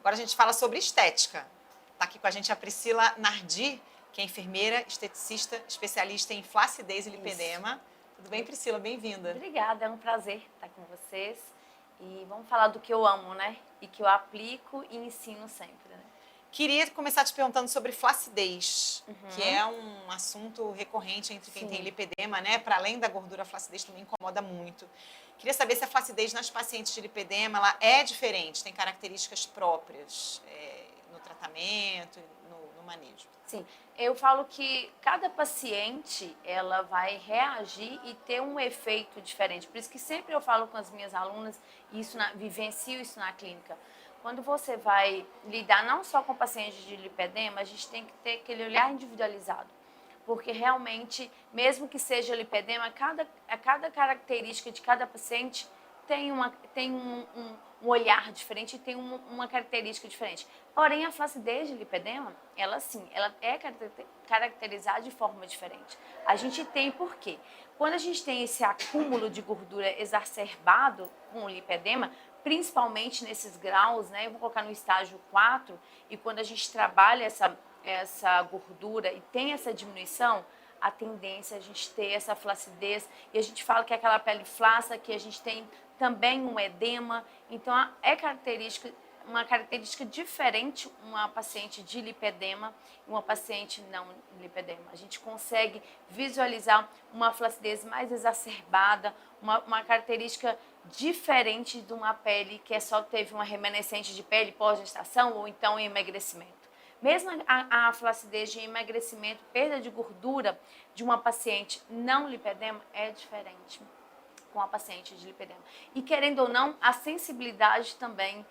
Agora a gente fala sobre estética. Está aqui com a gente a Priscila Nardi, que é enfermeira, esteticista, especialista em flacidez e lipedema. Tudo bem, Priscila? Bem-vinda. Obrigada, é um prazer estar com vocês. E vamos falar do que eu amo, né? E que eu aplico e ensino sempre, né? Queria começar te perguntando sobre flacidez, que é um assunto recorrente entre quem tem lipedema, né? Para além da gordura, a flacidez também incomoda muito. Queria saber se a flacidez nas pacientes de lipedema ela é diferente, tem características próprias no tratamento, no manejo. Sim, eu falo que cada paciente, ela vai reagir e ter um efeito diferente. Por isso que sempre eu falo com as minhas alunas, e vivencio isso na clínica. Quando você vai lidar não só com pacientes de lipedema, a gente tem que ter aquele olhar individualizado. Porque realmente, mesmo que seja lipedema, cada característica de cada paciente tem um olhar diferente e tem uma característica diferente. Porém, a flacidez de lipedema, ela sim, ela é caracterizada de forma diferente. A gente tem por quê? Quando a gente tem esse acúmulo de gordura exacerbado com o lipedema, principalmente nesses graus, né? Eu vou colocar no estágio 4, e quando a gente trabalha essa gordura e tem essa diminuição, a tendência é a gente ter essa flacidez, e a gente fala que é aquela pele flácida, que a gente tem também um edema. Então é uma característica diferente uma paciente de lipedema e uma paciente não lipedema. A gente consegue visualizar uma flacidez mais exacerbada, uma característica diferente de uma pele que só teve uma remanescente de pele pós-gestação ou então emagrecimento. Mesmo a flacidez de emagrecimento, perda de gordura de uma paciente não lipedema é diferente com a paciente de lipedema. E querendo ou não, a sensibilidade também,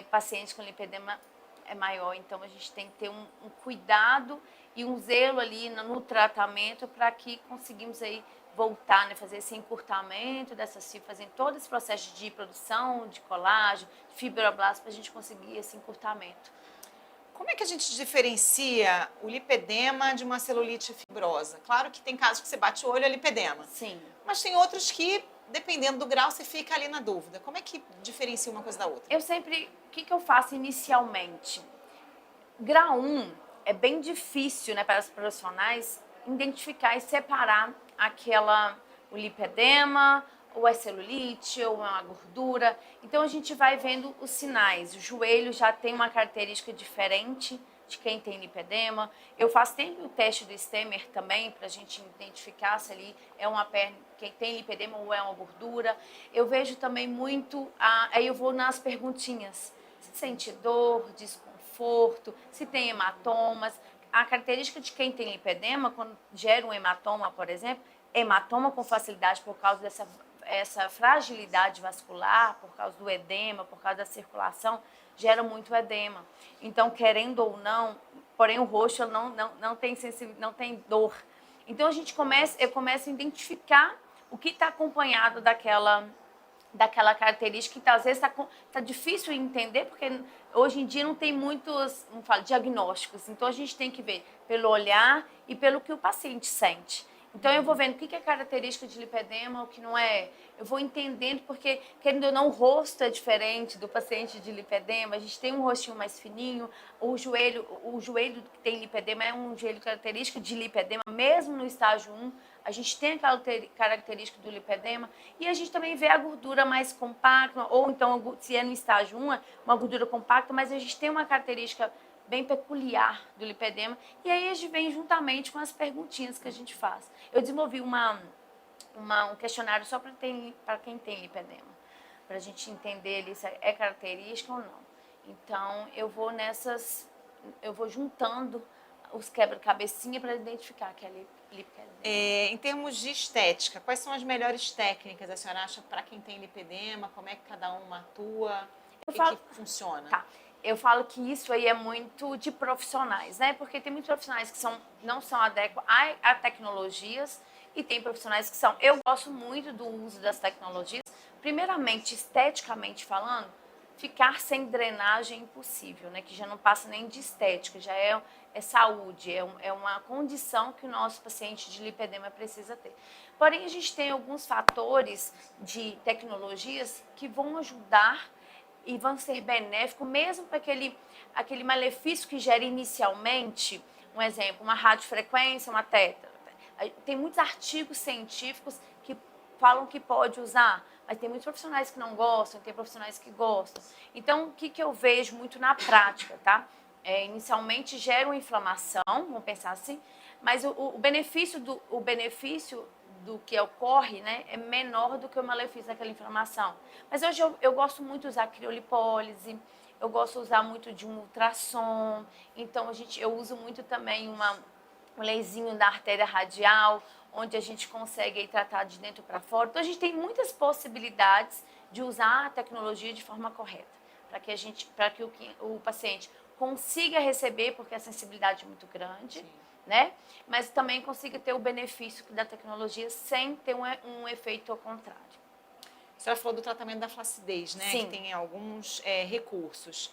paciente com lipedema é maior. Então a gente tem que ter um cuidado e um zelo ali no tratamento para que conseguimos aí voltar, né, fazer esse encurtamento dessas fibras, fazer todo esse processo de produção de colágeno, de fibroblastos, para a gente conseguir esse encurtamento. Como é que a gente diferencia o lipedema de uma celulite fibrosa? Claro que tem casos que você bate o olho, é lipedema. Sim. Mas tem outros que, dependendo do grau, você fica ali na dúvida. Como é que diferencia uma coisa da outra? O que eu faço inicialmente? Grau 1 é bem difícil, né, para os profissionais identificar e separar o lipedema, ou é celulite, ou é uma gordura. Então a gente vai vendo os sinais. O joelho já tem uma característica diferente de quem tem lipedema. Eu faço sempre o teste do Stemmer também, para a gente identificar se ali é uma perna, quem tem lipedema ou é uma gordura. Eu vejo também muito, aí eu vou nas perguntinhas. Se sente dor, desconforto, se tem hematomas. A característica de quem tem lipedema, quando gera um hematoma, por exemplo, hematoma com facilidade por causa essa fragilidade vascular, por causa do edema, por causa da circulação, gera muito edema. Então, querendo ou não, porém o rosto não tem dor. Então eu começo a identificar o que está acompanhado daquela característica, que às vezes tá difícil entender, porque hoje em dia não tem muitos, como falo, diagnósticos. Então a gente tem que ver pelo olhar e pelo que o paciente sente. Então eu vou vendo o que é característica de lipedema, o que não é. Eu vou entendendo, porque, querendo ou não, o rosto é diferente do paciente de lipedema. A gente tem um rostinho mais fininho, o joelho que tem lipedema é um joelho característico de lipedema, mesmo no estágio 1. A gente tem aquela característica do lipedema, e a gente também vê a gordura mais compacta, ou então, se é no estágio 1, uma gordura compacta, mas a gente tem uma característica bem peculiar do lipedema, e aí a gente vem juntamente com as perguntinhas que a gente faz. Eu desenvolvi um questionário só para quem tem lipedema, para a gente entender se é característica ou não. Então, eu vou juntando os quebra-cabecinha para identificar que é lipedema. Em termos de estética, quais são as melhores técnicas a senhora acha para quem tem lipedema? Como é que cada uma atua? O que funciona? Tá. Eu falo que isso aí é muito de profissionais, né? Porque tem muitos profissionais que não são adequados a tecnologias, e tem profissionais que são. Eu gosto muito do uso das tecnologias. Primeiramente, esteticamente falando, ficar sem drenagem é impossível, né? Que já não passa nem de estética, já é saúde, é uma condição que o nosso paciente de lipedema precisa ter. Porém, a gente tem alguns fatores de tecnologias que vão ajudar e vão ser benéficos, mesmo para aquele malefício que gera inicialmente, um exemplo, uma radiofrequência, uma teta. Tem muitos artigos científicos que falam que pode usar, mas tem muitos profissionais que não gostam, tem profissionais que gostam. Então, o que eu vejo muito na prática, tá? Inicialmente gera uma inflamação, vamos pensar assim, mas o benefício do que ocorre, né, é menor do que o malefício daquela inflamação. Mas hoje eu gosto muito de usar criolipólise, eu gosto de usar muito de um ultrassom, então eu uso muito também um leizinho da artéria radial, onde a gente consegue aí tratar de dentro para fora. Então a gente tem muitas possibilidades de usar a tecnologia de forma correta, para que o paciente consiga receber, porque a sensibilidade é muito grande. Sim. Né? Mas também consiga ter o benefício da tecnologia sem ter um efeito ao contrário. A senhora falou do tratamento da flacidez, né? Sim. Que tem alguns recursos.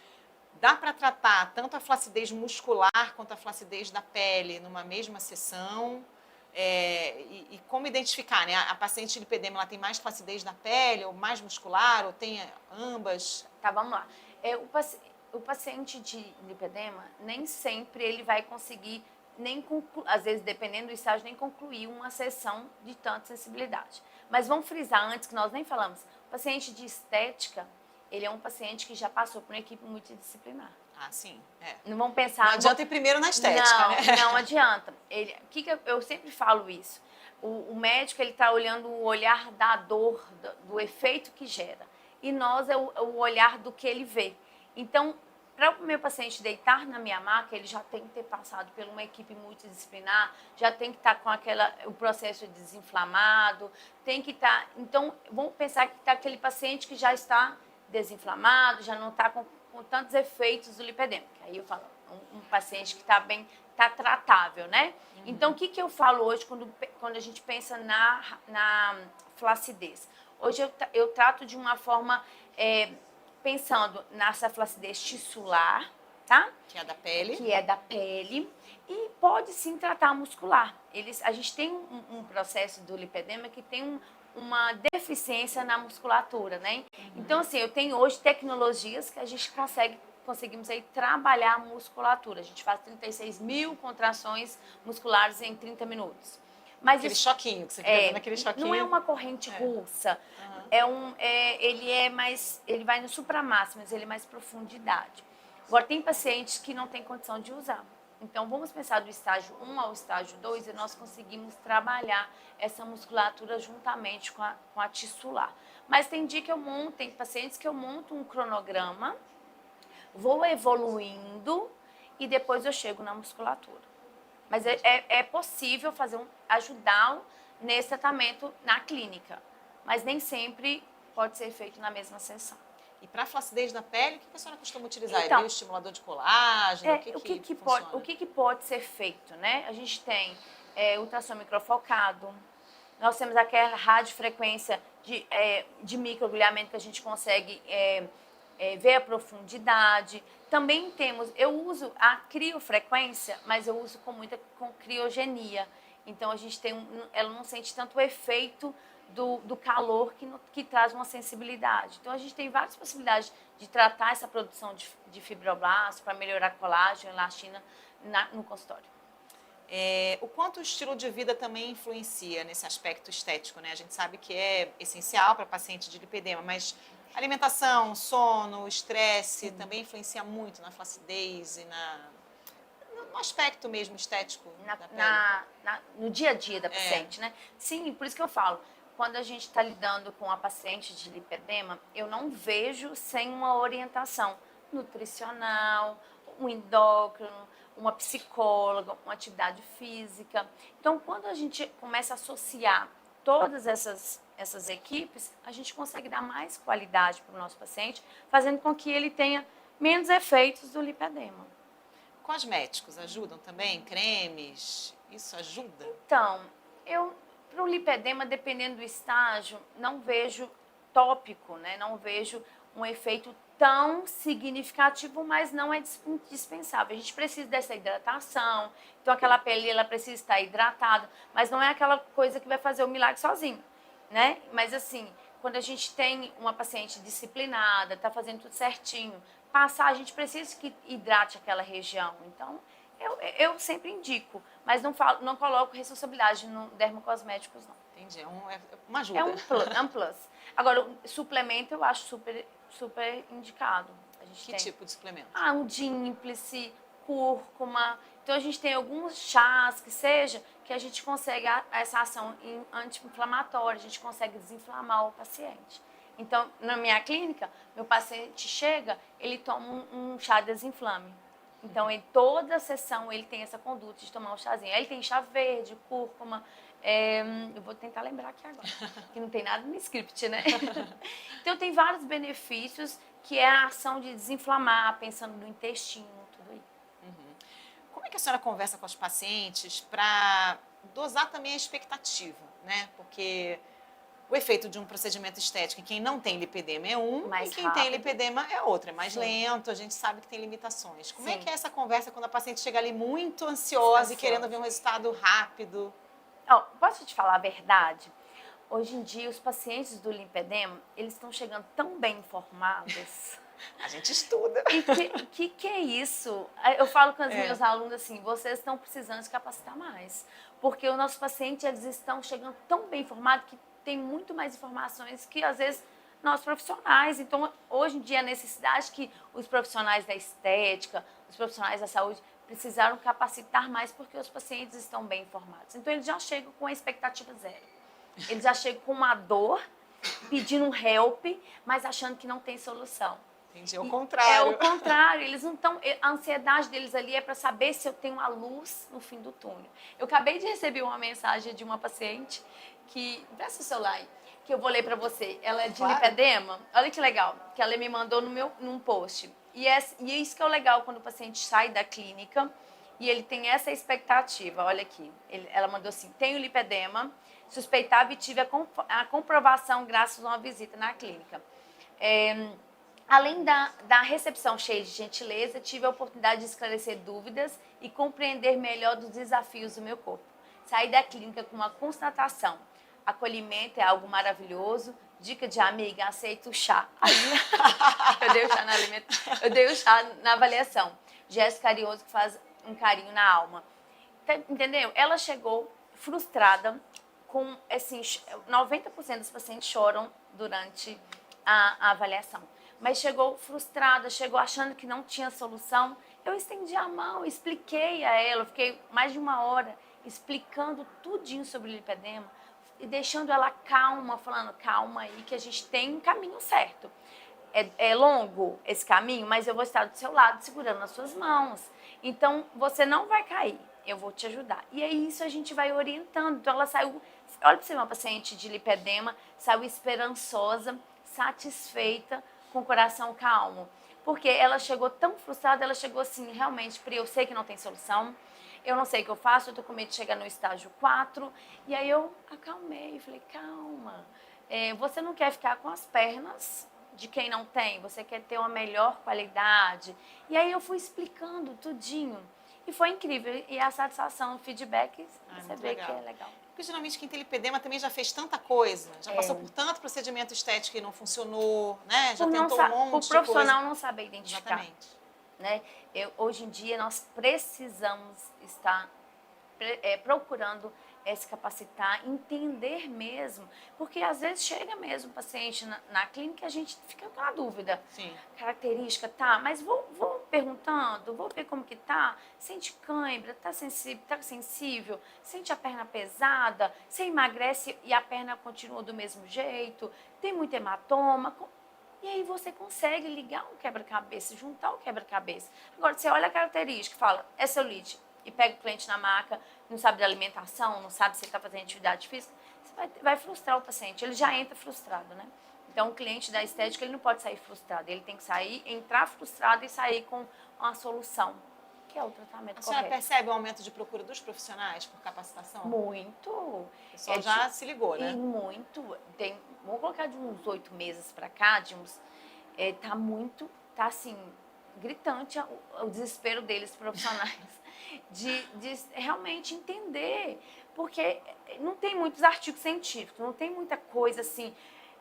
Dá para tratar tanto a flacidez muscular quanto a flacidez da pele numa mesma sessão? E como identificar, né? A paciente de lipedema, ela tem mais flacidez da pele ou mais muscular ou tem ambas? Tá, vamos lá. O paciente de lipedema, nem sempre ele vai conseguir às vezes, dependendo do estágio, nem concluir uma sessão de tanta sensibilidade. Mas vamos frisar antes, que nós nem falamos, o paciente de estética, ele é um paciente que já passou por uma equipe multidisciplinar. Ah, sim. Não vamos pensar... Não adianta ir primeiro na estética, né? Não adianta. Eu sempre falo isso. O médico, ele está olhando o olhar da dor, do efeito que gera. E nós é o olhar do que ele vê. Então, para o meu paciente deitar na minha maca, ele já tem que ter passado por uma equipe multidisciplinar, já tem que estar com o processo desinflamado, tem que estar... Então, vamos pensar que está aquele paciente que já está desinflamado, já não está com tantos efeitos do lipedema. Aí eu falo, um paciente que está bem, está tratável, né? Uhum. Então, o que eu falo hoje quando a gente pensa na flacidez? Hoje eu trato de uma forma... pensando nessa flacidez tissular, tá? Que é da pele. Que é da pele. E pode sim tratar muscular. A gente tem um processo do lipedema que tem uma deficiência na musculatura, né? Uhum. Então, assim, eu tenho hoje tecnologias que a gente conseguimos aí trabalhar a musculatura. A gente faz 36 mil contrações musculares em 30 minutos. Mas aquele choquinho que você fica dando aquele choquinho. Não é uma corrente russa. Uhum. Ele vai no supramáximo, mas ele é mais profundidade. Agora, tem pacientes que não têm condição de usar. Então, vamos pensar do estágio 1 ao estágio 2 e nós conseguimos trabalhar essa musculatura juntamente com a tissular. Mas tem tem pacientes que eu monto um cronograma, vou evoluindo e depois eu chego na musculatura. Mas é possível ajudá-lo nesse tratamento na clínica, mas nem sempre pode ser feito na mesma sessão. E para a flacidez da pele, o que a senhora costuma utilizar? Então, estimulador de colágeno? O que pode ser feito, né? A gente tem ultrassom microfocado, nós temos aquela radiofrequência de microagulhamento que a gente consegue ver a profundidade. Também eu uso a criofrequência, mas eu uso com criogenia. Então, ela não sente tanto o efeito do calor que traz uma sensibilidade. Então, a gente tem várias possibilidades de tratar essa produção de fibroblastos para melhorar colágeno, elastina no consultório. O quanto o estilo de vida também influencia nesse aspecto estético, né? A gente sabe que é essencial para paciente de lipedema, mas alimentação, sono, estresse também influencia muito na flacidez e no aspecto mesmo estético da pele. No dia a dia da paciente, né? Sim, por isso que eu falo, quando a gente está lidando com a paciente de lipedema, eu não vejo sem uma orientação nutricional, um endócrino, uma psicóloga, uma atividade física. Então, quando a gente começa a associar todas essas equipes, a gente consegue dar mais qualidade para o nosso paciente, fazendo com que ele tenha menos efeitos do lipedema. Cosméticos ajudam também? Cremes? Isso ajuda? Então, para o lipedema, dependendo do estágio, não vejo tópico, né? Não vejo um efeito tão significativo, mas não é indispensável. A gente precisa dessa hidratação, então aquela pele ela precisa estar hidratada, mas não é aquela coisa que vai fazer o milagre sozinho, né? Mas assim, quando a gente tem uma paciente disciplinada, está fazendo tudo certinho, passar, a gente precisa que hidrate aquela região. Então, eu sempre indico, mas não coloco responsabilidade no dermocosméticos, não. Entendi, é uma ajuda. É um plus. Agora, o suplemento eu acho super indicado. A gente Que tem, tipo de suplemento? um dímplice, cúrcuma. Então, a gente tem alguns chás que a gente consegue essa ação anti-inflamatória, a gente consegue desinflamar o paciente. Então, na minha clínica, meu paciente chega, ele toma um chá desinflame. Então, toda a sessão ele tem essa conduta de tomar um chazinho. Aí ele tem chá verde, cúrcuma. Eu vou tentar lembrar aqui agora, que não tem nada no script, né? Então, tem vários benefícios, que é a ação de desinflamar, pensando no intestino, tudo aí. Como é que a senhora conversa com os pacientes para dosar também a expectativa, né? Porque o efeito de um procedimento estético em quem não tem lipedema é Mais e quem rápido. tem lipedema é outro, é mais Sim. lento, a gente sabe que tem limitações. Como é Sim. que é essa conversa quando a paciente chega ali muito ansiosa e querendo ver um resultado rápido? Posso te falar a verdade? Hoje em dia, os pacientes do lipedema, eles estão chegando tão bem informados. A gente estuda. E que é isso? Eu falo com os meus alunos assim, vocês estão precisando se capacitar mais. Porque os nossos pacientes, eles estão chegando tão bem informados que tem muito mais informações que, às vezes, nós profissionais. Então, hoje em dia, a necessidade que os profissionais da estética, os profissionais da saúde, precisaram capacitar mais porque os pacientes estão bem informados. Então, eles já chegam com a expectativa zero. Eles já chegam com uma dor, pedindo um help, mas achando que não tem solução. Entendi, é o contrário. É o contrário, eles não estão. A ansiedade deles ali é para saber se eu tenho uma luz no fim do túnel. Eu acabei de receber uma mensagem de uma paciente que. Presta o celular aí, que eu vou ler para você. Ela é de lipedema. Olha que legal, que ela me mandou num post. E isso que é o legal quando o paciente sai da clínica e ele tem essa expectativa. Olha aqui, ela mandou assim: tenho lipedema, suspeitava e tive a comprovação graças a uma visita na clínica. Além da recepção cheia de gentileza, tive a oportunidade de esclarecer dúvidas e compreender melhor dos desafios do meu corpo. Saí da clínica com uma constatação: acolhimento é algo maravilhoso. Dica de amiga, aceito o chá. Eu dei o chá na avaliação. Gesto carinhoso que faz um carinho na alma. Entendeu? Ela chegou frustrada, com, assim, 90% dos pacientes choram durante a avaliação. Mas chegou frustrada, chegou achando que não tinha solução. Eu estendi a mão, expliquei a ela, fiquei mais de 1 hora explicando tudinho sobre o lipedema e deixando ela calma, falando: calma aí que a gente tem um caminho certo. É longo esse caminho, mas eu vou estar do seu lado segurando nas suas mãos. Então, você não vai cair, eu vou te ajudar. E é isso, a gente vai orientando. Então, ela saiu, olha para você, uma paciente de lipedema, saiu esperançosa, satisfeita, com o coração calmo. Porque ela chegou tão frustrada, ela chegou assim: realmente, Pri, eu sei que não tem solução, eu não sei o que eu faço, eu tô com medo de chegar no estágio 4. E aí eu acalmei, falei: calma, você não quer ficar com as pernas de quem não tem, você quer ter uma melhor qualidade. E aí eu fui explicando tudinho. E foi incrível. E a satisfação, o feedback, você vê que é legal. Porque geralmente quem tem lipedema também já fez tanta coisa, já passou por tanto procedimento estético e não funcionou, né? Já tentou um monte de coisa. O profissional não saber identificar. Exatamente. Né? Hoje em dia nós precisamos estar procurando se capacitar, entender mesmo, porque às vezes chega mesmo o paciente na clínica e a gente fica com a dúvida. Sim. Característica, tá, mas vou perguntando, vou ver como que tá, sente cãibra, tá sensível, sente a perna pesada, você emagrece e a perna continua do mesmo jeito, tem muito hematoma. E aí você consegue ligar um quebra-cabeça, juntar o quebra-cabeça. Agora, você olha a característica e fala: é celulite, e pega o cliente na maca, não sabe da alimentação, não sabe se ele está fazendo atividade física, você vai frustrar o paciente, ele já entra frustrado, né? Então, o cliente da estética, ele não pode sair frustrado, ele tem que entrar frustrado e sair com uma solução, que é o tratamento correto. A senhora percebe o aumento de procura dos profissionais por capacitação? Muito. O pessoal já se ligou, né? E muito. Vamos colocar de uns 8 meses para cá, tá assim, gritante o desespero deles, profissionais, de realmente entender, porque não tem muitos artigos científicos, não tem muita coisa assim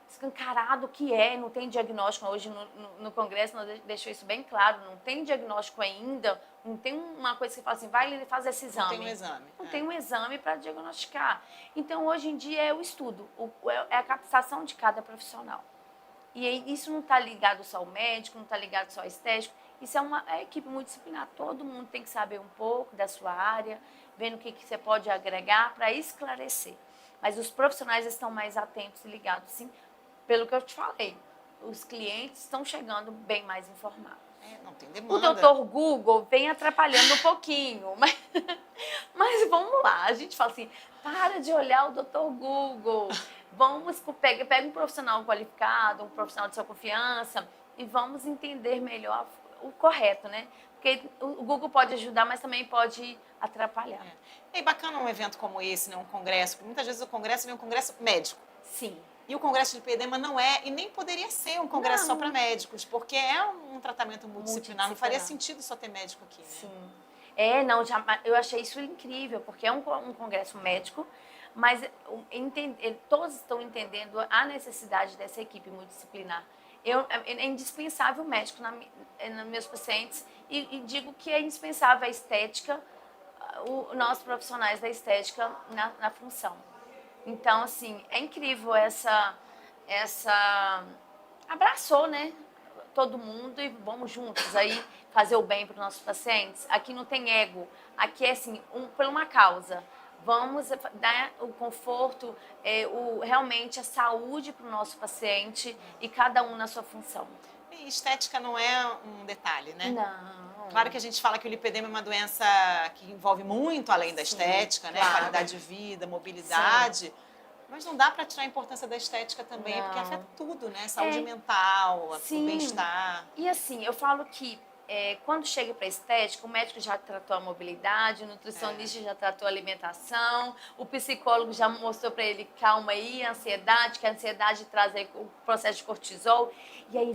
escancarado o que é, não tem diagnóstico. Hoje no Congresso nós deixou isso bem claro, não tem diagnóstico ainda, não tem uma coisa que fala assim, vai fazer esse exame. Não tem um exame. Não tem um exame para diagnosticar. Então, hoje em dia é o estudo, é a captação de cada profissional. E isso não está ligado só ao médico, não está ligado só ao estético, isso é uma equipe multidisciplinar, todo mundo tem que saber um pouco da sua área, vendo o que você pode agregar para esclarecer. Mas os profissionais estão mais atentos e ligados, sim, pelo que eu te falei. Os clientes estão chegando bem mais informados. Não tem demanda. O doutor Google vem atrapalhando um pouquinho, mas vamos lá. A gente fala assim, para de olhar o doutor Google. Pega um profissional qualificado, um profissional de sua confiança e vamos entender melhor o correto, né? Porque o Google pode ajudar, mas também pode atrapalhar. É bacana um evento como esse, né? Um congresso, porque muitas vezes o congresso é um congresso médico. Sim. E o Congresso de Lipedema não é, e nem poderia ser um congresso só para médicos, porque é um tratamento multidisciplinar. Não faria sentido só ter médico aqui, né? Sim. Eu achei isso incrível, porque é um congresso médico, mas todos estão entendendo a necessidade dessa equipe multidisciplinar. É indispensável o médico nos meus pacientes e digo que é indispensável a estética, nós profissionais da estética na função. Então, assim, é incrível abraçou, né? Todo mundo e vamos juntos aí fazer o bem para os nossos pacientes. Aqui não tem ego, aqui é assim, por uma causa. Vamos dar o conforto, realmente a saúde para o nosso paciente e cada um na sua função. E estética não é um detalhe, né? Não. Claro que a gente fala que o lipedema é uma doença que envolve muito além da estética, né? Claro. Qualidade de vida, mobilidade. Sim. Mas não dá para tirar a importância da estética também, porque afeta tudo, né? Saúde mental, o bem-estar. E assim, eu falo que quando chega para estética, o médico já tratou a mobilidade, o nutricionista já tratou a alimentação, o psicólogo já mostrou para ele, calma aí, a ansiedade, que a ansiedade traz aí o processo de cortisol, e aí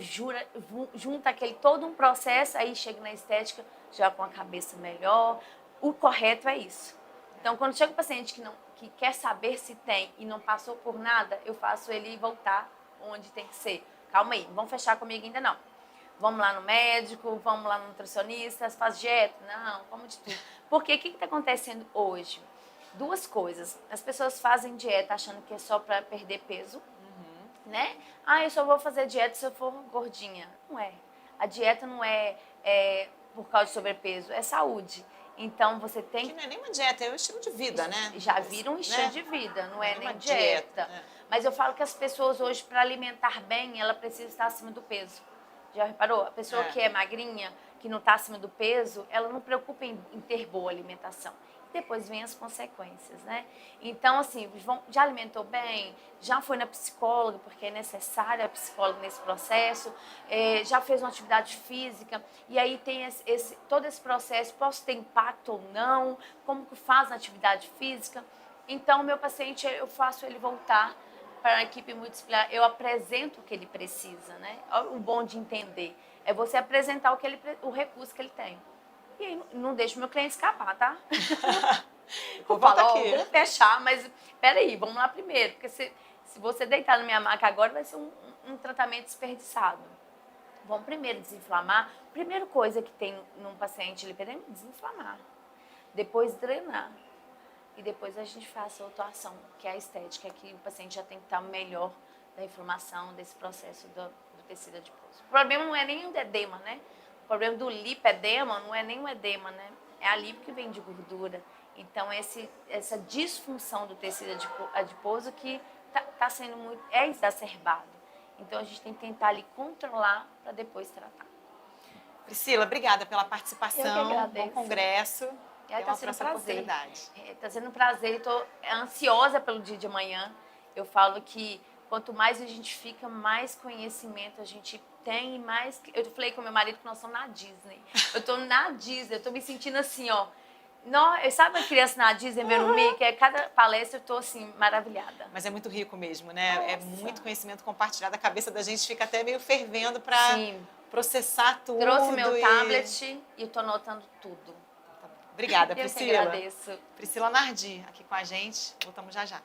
junta todo um processo, aí chega na estética já com a cabeça melhor. O correto é isso. Então, quando chega o paciente que quer saber se tem e não passou por nada, eu faço ele voltar onde tem que ser. Calma aí, não vão fechar comigo ainda não. Vamos lá no médico, vamos lá no nutricionista, faz dieta? Não, como de tudo. Porque o que está acontecendo hoje? Duas coisas. As pessoas fazem dieta achando que é só para perder peso, né? Eu só vou fazer dieta se eu for gordinha. Não é. A dieta não é por causa de sobrepeso, é saúde. Então você tem que não é nem uma dieta, é um estilo de vida, né? Já vira um estilo de vida, não é nem uma dieta. Mas eu falo que as pessoas hoje, para alimentar bem, ela precisa estar acima do peso. Já reparou? A pessoa que é magrinha, que não está acima do peso, ela não preocupa em ter boa alimentação. Depois vem as consequências, né? Então, assim, já alimentou bem, já foi na psicóloga, porque é necessária a psicóloga nesse processo, já fez uma atividade física, e aí tem todo esse processo, posso ter impacto ou não, como que faz a atividade física. Então, meu paciente, eu faço ele voltar para a equipe multidisciplinar, eu apresento o que ele precisa, né? O bom de entender é você apresentar o recurso que ele tem. E aí não deixa o meu cliente escapar, tá? Eu falo, vamos fechar, mas peraí, vamos lá primeiro. Porque se você deitar na minha maca agora, vai ser um tratamento desperdiçado. Vamos primeiro desinflamar. Primeira coisa que tem num paciente lipedêmico, desinflamar. Depois drenar. E depois a gente faz a atuação, que é a estética, que o paciente já tem que estar melhor da inflamação, desse processo do tecido adiposo. O problema não é nem o edema, né? O problema do lipedema não é nem o edema, né? É a lipo que vem de gordura. Então, essa disfunção do tecido adiposo que está sendo exacerbado. Então, a gente tem que tentar ali controlar para depois tratar. Priscila, obrigada pela participação. Eu que agradeço. Bom congresso. Está sendo um prazer. Está sendo um prazer. Estou ansiosa pelo dia de amanhã. Eu falo que quanto mais a gente fica, mais conhecimento a gente tem, mais... Eu falei com meu marido que nós estamos na Disney. Eu estou na Disney, eu estou me sentindo assim, ó. Sabe a criança na Disney vendo o Mickey? Cada palestra eu estou assim, maravilhada. Mas é muito rico mesmo, né? Nossa. É muito conhecimento compartilhado. A cabeça da gente fica até meio fervendo para processar tudo. Trouxe meu tablet e estou anotando tudo. Obrigada, Priscila. Eu que agradeço. Priscila Nardi, aqui com a gente. Voltamos já já.